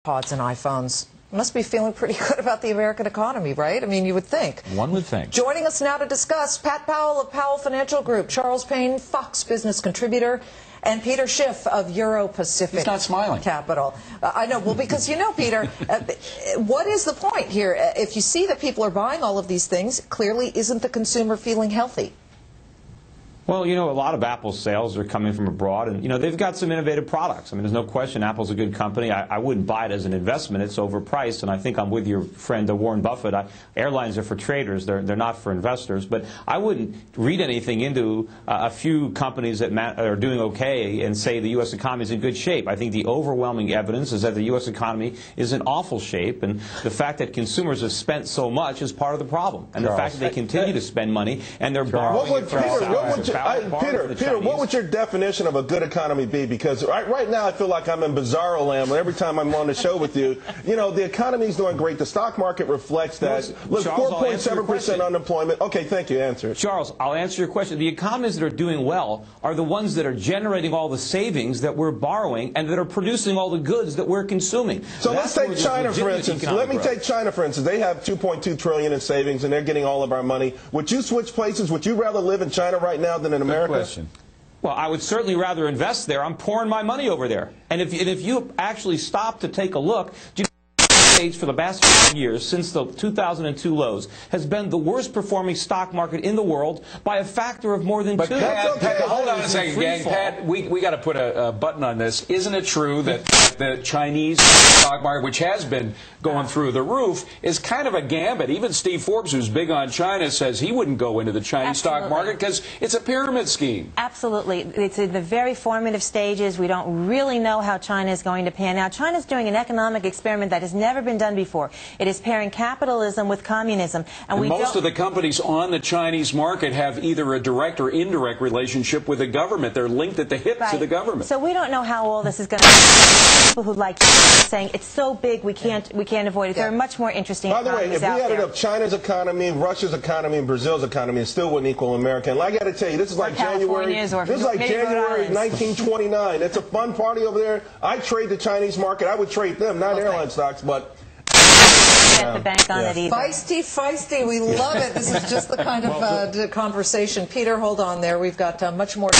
Pods and iPhones. Must be feeling pretty good about the American economy, right? I mean, you would think. One would think. Joining us now to discuss, Pat Powell of Powell Financial Group, Charles Payne, Fox Business contributor, and Peter Schiff of Euro Pacific He's not smiling. Capital. I know, well, because you know, Peter, what is the point here? If you see that people are buying all of these things, clearly isn't the consumer feeling healthy? Well, you know, a lot of Apple's sales are coming from abroad, and, you know, they've got some innovative products. I mean, there's no question Apple's a good company. I wouldn't buy it as an investment. It's overpriced, and I think I'm with your friend Warren Buffett. Airlines are for traders. They're not for investors. But I wouldn't read anything into a few companies that are doing okay and say the U.S. economy is in good shape. I think the overwhelming evidence is that the U.S. economy is in awful shape, and the fact that consumers have spent so much is part of the problem. And the fact that they continue to spend money and they're borrowing Peter, what would your definition of a good economy be? Because right now I feel like I'm in bizarro land. Every time I'm on the show with you, you know, the economy is doing great. The stock market reflects that. Look, 4.7% unemployment. Okay, thank you. Answer it. Charles, I'll answer your question. The economies that are doing well are the ones that are generating all the savings that we're borrowing and that are producing all the goods that we're consuming. So let's take China, for instance. Let me take China, for instance. They have $2.2 trillion in savings, and they're getting all of our money. Would you switch places? Would you rather live in China right now than in America? Question. Well, I would certainly rather invest there. I'm pouring my money over there. And if you actually stop to take a look, States for the past 5 years, since the 2002 lows, has been the worst performing stock market in the world by a factor of more than 2. Pat, hold on a second, gang. Pat, we got to put a button on this. Isn't it true that the Chinese stock market, which has been going through the roof, is kind of a gambit? Even Steve Forbes, who's big on China, says he wouldn't go into the Chinese stock market because it's a pyramid scheme. Absolutely. It's in the very formative stages. We don't really know how China is going to pan out. China's doing an economic experiment that has never been done before. It is pairing capitalism with communism. And most of the companies on the Chinese market have either a direct or indirect relationship with the government. They're linked at the hip to the government. So we don't know how all this is going to be. People who like saying it's so big we can't avoid it. There are much more interesting economies out there. By the way, if we added up China's economy, Russia's economy, and Brazil's economy, it still wouldn't equal America. And I got to tell you, this is like January 1929. It's a fun party over there. I trade the Chinese market. I would trade them, not airline stocks, but the bank on it either. Feisty. We love it. This is just the kind of conversation. Peter, hold on there. We've got much more.